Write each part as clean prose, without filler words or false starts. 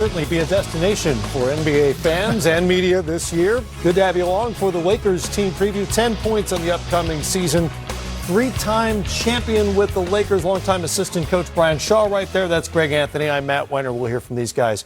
Certainly be a destination for NBA fans and media this year. Good to have you along for the Lakers team preview. 10 points on the upcoming season. Three-time champion with the Lakers, longtime assistant coach Brian Shaw right there. That's Greg Anthony. I'm Matt Weiner. We'll hear from these guys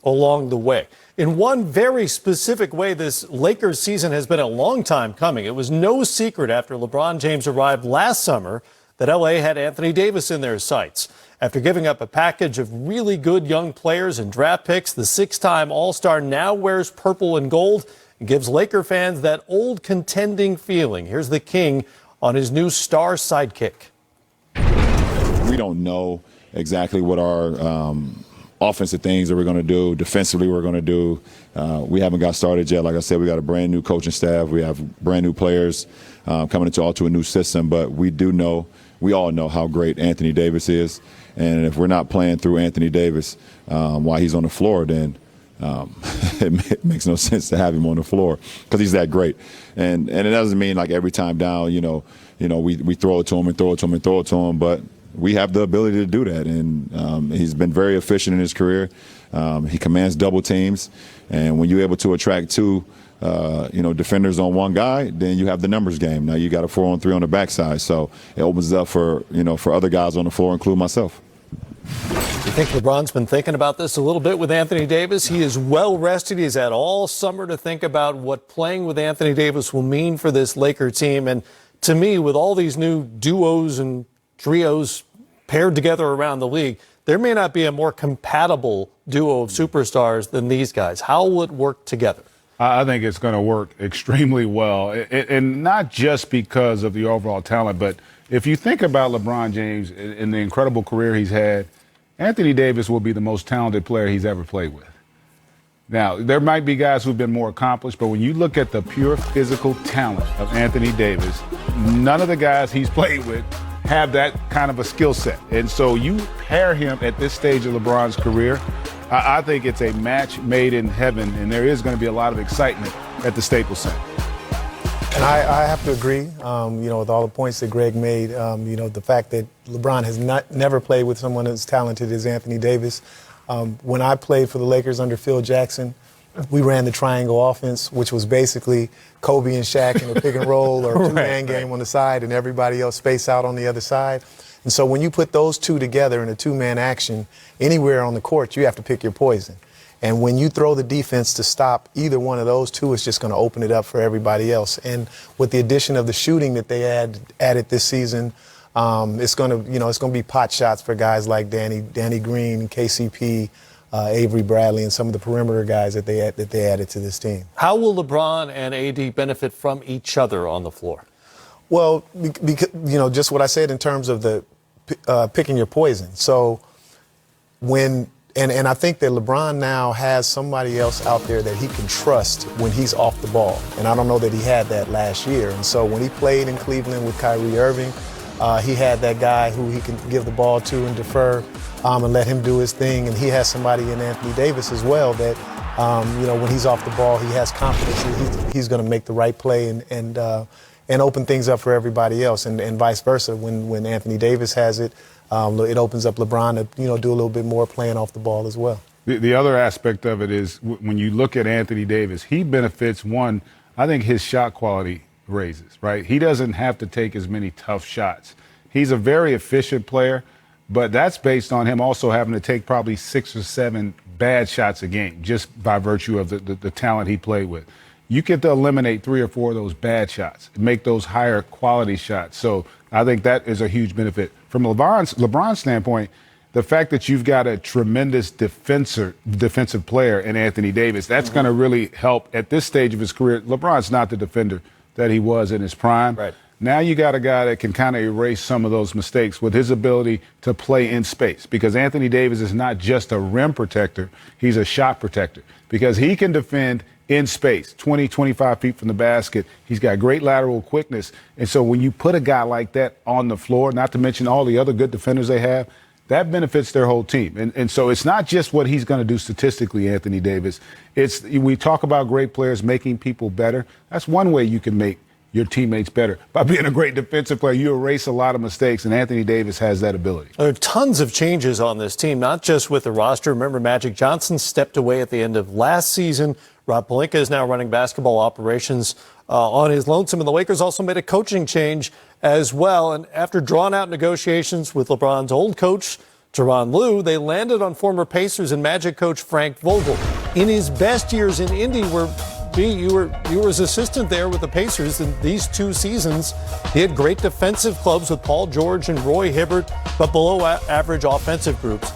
along the way. In one very specific way, this Lakers season has been a long time coming. It was no secret after LeBron James arrived last summer that L.A. had Anthony Davis in their sights. After giving up a package of really good young players and draft picks, the six-time All-Star now wears purple and gold and gives Laker fans that old contending feeling. Here's the King on his new star sidekick. We don't know exactly what our offensive things that we're going to do, defensively we're going to do. We haven't got started yet. Like I said, we got a brand new coaching staff. We have brand new players coming into a new system. But we all know how great Anthony Davis is. And if we're not playing through Anthony Davis while he's on the floor, then it makes no sense to have him on the floor because he's that great. And it doesn't mean like every time down, we throw it to him and throw it to him and throw it to him. But we have the ability to do that. And he's been very efficient in his career. He commands double teams. And when you're able to attract two defenders on one guy, then you have the numbers game. Now you got a 4-on-3 on the backside. So it opens it up for other guys on the floor, including myself. You think LeBron's been thinking about this a little bit with Anthony Davis? He is well rested. He's had all summer to think about what playing with Anthony Davis will mean for this Laker team. And to me, with all these new duos and trios paired together around the league, there may not be a more compatible duo of superstars than these guys. How will it work together? I think it's going to work extremely well, and not just because of the overall talent, but if you think about LeBron James and the incredible career he's had, Anthony Davis will be the most talented player he's ever played with. Now, there might be guys who've been more accomplished, but when you look at the pure physical talent of Anthony Davis, none of the guys he's played with have that kind of a skill set. And so you pair him at this stage of LeBron's career, I think it's a match made in heaven, and there is going to be a lot of excitement at the Staples Center. And I have to agree, with all the points that Greg made. The fact that LeBron has never played with someone as talented as Anthony Davis. When I played for the Lakers under Phil Jackson, we ran the triangle offense, which was basically Kobe and Shaq in a pick and roll or a two-man game on the side and everybody else space out on the other side. And so when you put those two together in a two-man action, anywhere on the court, you have to pick your poison. And when you throw the defense to stop either one of those two, it's just going to open it up for everybody else. And with the addition of the shooting that they added this season, it's going to be pot shots for guys like Danny Green, KCP, Avery Bradley, and some of the perimeter guys that they added to this team. How will LeBron and AD benefit from each other on the floor? Well, because, just what I said in terms of the picking your poison. So and I think that LeBron now has somebody else out there that he can trust when he's off the ball. And I don't know that he had that last year. And so when he played in Cleveland with Kyrie Irving, he had that guy who he can give the ball to and defer and let him do his thing. And he has somebody in Anthony Davis as well that, when he's off the ball, he has confidence that he's going to make the right play and open things up for everybody else, and vice versa. When Anthony Davis has it, it opens up LeBron to do a little bit more playing off the ball as well. The other aspect of it is when you look at Anthony Davis, he benefits, one, I think his shot quality raises, right? He doesn't have to take as many tough shots. He's a very efficient player, but that's based on him also having to take probably 6 or 7 bad shots a game just by virtue of the talent he played with. You get to eliminate 3 or 4 of those bad shots, make those higher quality shots. So I think that is a huge benefit. From LeBron's standpoint, the fact that you've got a tremendous defensive player in Anthony Davis, that's going to really help at this stage of his career. LeBron's not the defender that he was in his prime. Right. Now you got a guy that can kind of erase some of those mistakes with his ability to play in space, because Anthony Davis is not just a rim protector, he's a shot protector, because he can defend in space, 20, 25 feet from the basket. He's got great lateral quickness. And so when you put a guy like that on the floor, not to mention all the other good defenders they have, that benefits their whole team. And so it's not just what he's going to do statistically, Anthony Davis. We talk about great players making people better. That's one way you can make your teammates better. By being a great defensive player, you erase a lot of mistakes, and Anthony Davis has that ability. There are tons of changes on this team, not just with the roster. Remember, Magic Johnson stepped away at the end of last season. Rob Pelinka is now running basketball operations on his lonesome, and the Lakers also made a coaching change as well. And after drawn-out negotiations with LeBron's old coach, Tyronn Lue, they landed on former Pacers and Magic coach Frank Vogel. In his best years in Indy, you were his assistant there with the Pacers in these 2 seasons. He had great defensive clubs with Paul George and Roy Hibbert, but below average offensive groups.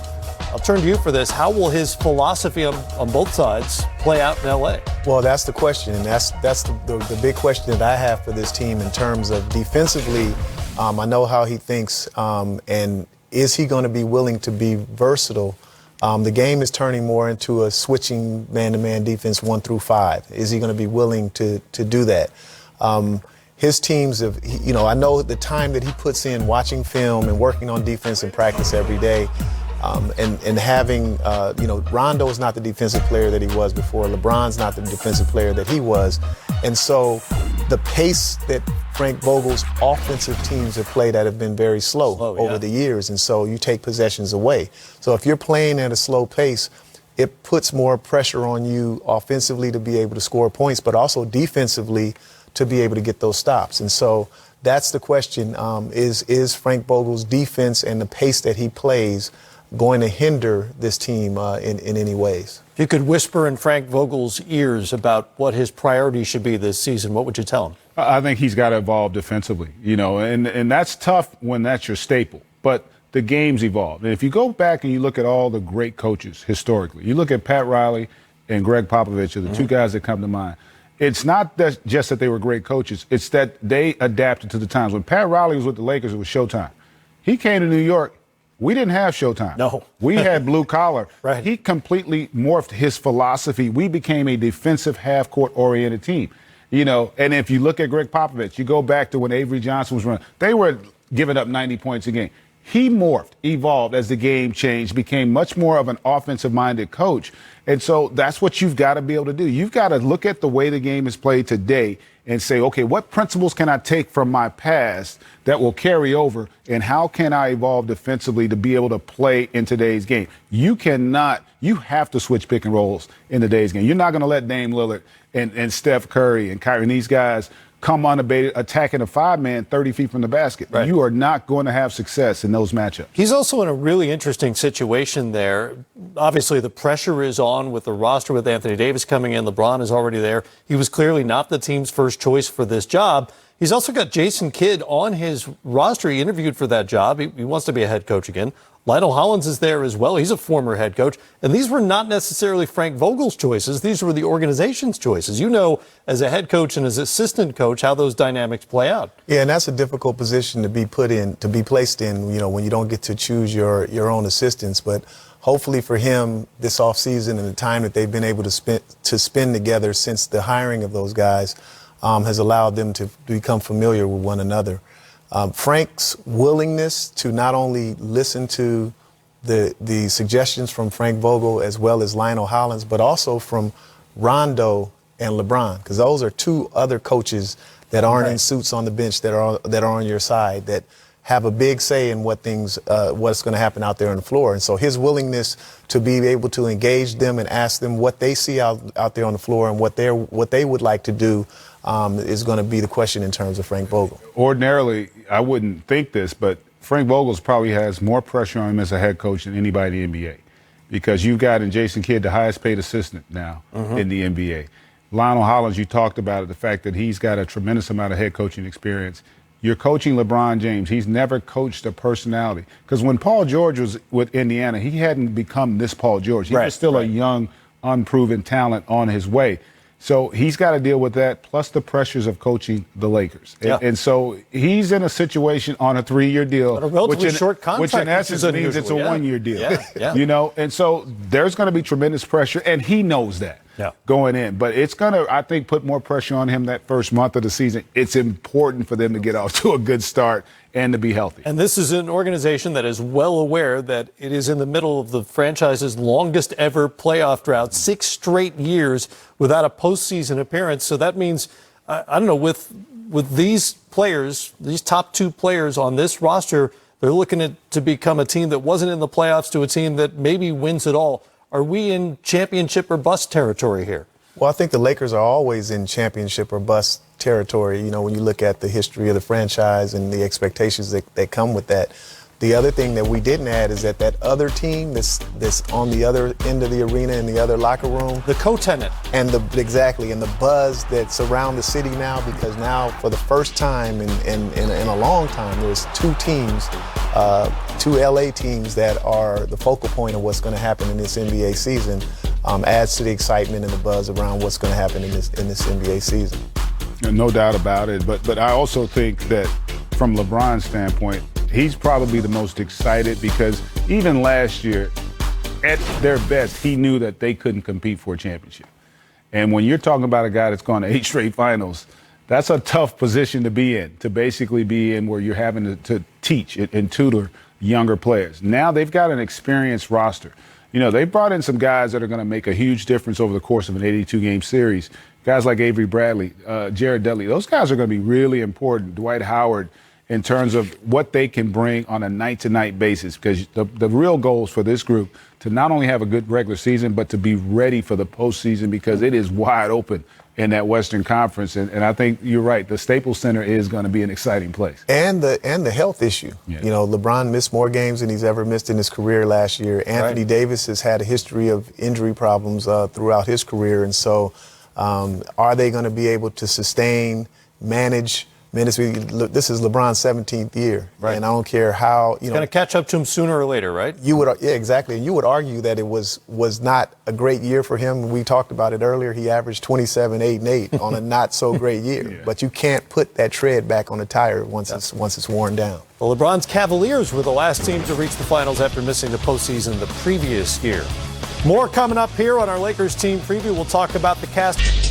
I'll turn to you for this. How will his philosophy on both sides play out in L.A.? Well, that's the question, and that's the big question that I have for this team in terms of defensively. I know how he thinks, and is he going to be willing to be versatile? The game is turning more into a switching man-to-man defense 1 through 5. Is he going to be willing to do that? His teams have, I know the time that he puts in watching film and working on defense and practice every day. And having, Rondo is not the defensive player that he was before. LeBron's not the defensive player that he was. And so the pace that Frank Vogel's offensive teams have played at have been very slow over the years. And so you take possessions away. So if you're playing at a slow pace, it puts more pressure on you offensively to be able to score points, but also defensively to be able to get those stops. And so that's the question. Is Frank Vogel's defense and the pace that he plays going to hinder this team in any ways? If you could whisper in Frank Vogel's ears about what his priorities should be this season, what would you tell him? I think he's got to evolve defensively, and that's tough when that's your staple. But the game's evolved. And if you go back and you look at all the great coaches historically, you look at Pat Riley and Greg Popovich are the 2 guys that come to mind. It's not just that they were great coaches. It's that they adapted to the times. When Pat Riley was with the Lakers, it was Showtime. He came to New York. We didn't have Showtime. No. We had blue collar. Right. He completely morphed his philosophy. We became a defensive half-court oriented team. And if you look at Greg Popovich, you go back to when Avery Johnson was running, they were giving up 90 points a game. He morphed, evolved as the game changed, became much more of an offensive-minded coach. And so that's what you've got to be able to do. You've got to look at the way the game is played today and say, okay, what principles can I take from my past that will carry over, and how can I evolve defensively to be able to play in today's game? You have to switch pick and rolls in today's game. You're not going to let Dame Lillard and Steph Curry and Kyrie and these guys come unabated, attacking a 5-man 30 feet from the basket. Right. You are not going to have success in those matchups. He's also in a really interesting situation there. Obviously, the pressure is on with the roster with Anthony Davis coming in. LeBron is already there. He was clearly not the team's first choice for this job. He's also got Jason Kidd on his roster. He interviewed for that job. He wants to be a head coach again. Lionel Hollins is there as well. He's a former head coach. And these were not necessarily Frank Vogel's choices. These were the organization's choices. As a head coach and as assistant coach, how those dynamics play out. Yeah, and that's a difficult position to be placed in, when you don't get to choose your own assistants. But hopefully for him, this offseason and the time that they've been able to spend together since the hiring of those guys has allowed them to become familiar with one another. Frank's willingness to not only listen to the suggestions from Frank Vogel as well as Lionel Hollins, but also from Rondo and LeBron, because those are 2 other coaches that aren't in suits on the bench that are on your side that have a big say in what's going to happen out there on the floor. And so his willingness to be able to engage them and ask them what they see out there on the floor and what they would like to do is going to be the question in terms of Frank Vogel. Ordinarily, I wouldn't think this, but Frank Vogel probably has more pressure on him as a head coach than anybody in the NBA, because you've got in Jason Kidd the highest paid assistant now in the NBA. Lionel Hollins, you talked about it, the fact that he's got a tremendous amount of head coaching experience. You're coaching LeBron James. He's never coached a personality. Because when Paul George was with Indiana, he hadn't become this Paul George. He was still a young, unproven talent on his way. So he's got to deal with that, plus the pressures of coaching the Lakers. Yeah. And so he's in a situation on a 3-year deal, but a relatively short contract, which in essence means it's a 1-year deal. Yeah. And so there's going to be tremendous pressure, and he knows that going in. But it's going to, I think, put more pressure on him that first month of the season. It's important for them to get off to a good start and to be healthy. And this is an organization that is well aware that it is in the middle of the franchise's longest ever playoff drought, 6 straight years without a postseason appearance. So that means, I don't know, with with these players, these top two players on this roster, they're looking to become a team that wasn't in the playoffs to a team that maybe wins it all. Are we in championship or bust territory here? Well, I think the Lakers are always in championship or bust territory, you know, when you look at the history of the franchise and the expectations that come with that. The other thing that we didn't add is that other team that's on the other end of the arena in the other locker room. The co-tenant. And the buzz that's around the city now, because now for the first time in a long time, there's two teams, two LA teams that are the focal point of what's going to happen in this NBA season. Adds to the excitement and the buzz around what's going to happen in this NBA season. No doubt about it. But I also think that from LeBron's standpoint, he's probably the most excited because even last year, at their best, he knew that they couldn't compete for a championship. And when you're talking about a guy that's gone to 8 straight finals, that's a tough position to be in, to basically be in where you're having to teach and tutor younger players. Now they've got an experienced roster. You know, they brought in some guys that are going to make a huge difference over the course of an 82-game series. Guys like Avery Bradley, Jared Dudley, those guys are going to be really important. Dwight Howard, in terms of what they can bring on a night-to-night basis, because the real goal is for this group to not only have a good regular season, but to be ready for the postseason, because it is wide open in that Western Conference. And I think you're right. The Staples Center is going to be an exciting place. And the health issue. Yeah. You know, LeBron missed more games than he's ever missed in his career last year. Anthony Davis has had a history of injury problems throughout his career. And so are they going to be able to sustain, manage minutes? This is LeBron's 17th year. Right. And I don't care how, It's going to catch up to him sooner or later, right? Yeah, exactly. And you would argue that it was not a great year for him. We talked about it earlier. He averaged 27, 8, and 8 on a not so great year. Yeah. But you can't put that tread back on the tire once it's worn down. Well, LeBron's Cavaliers were the last team to reach the finals after missing the postseason the previous year. More coming up here on our Lakers team preview. We'll talk about the cast.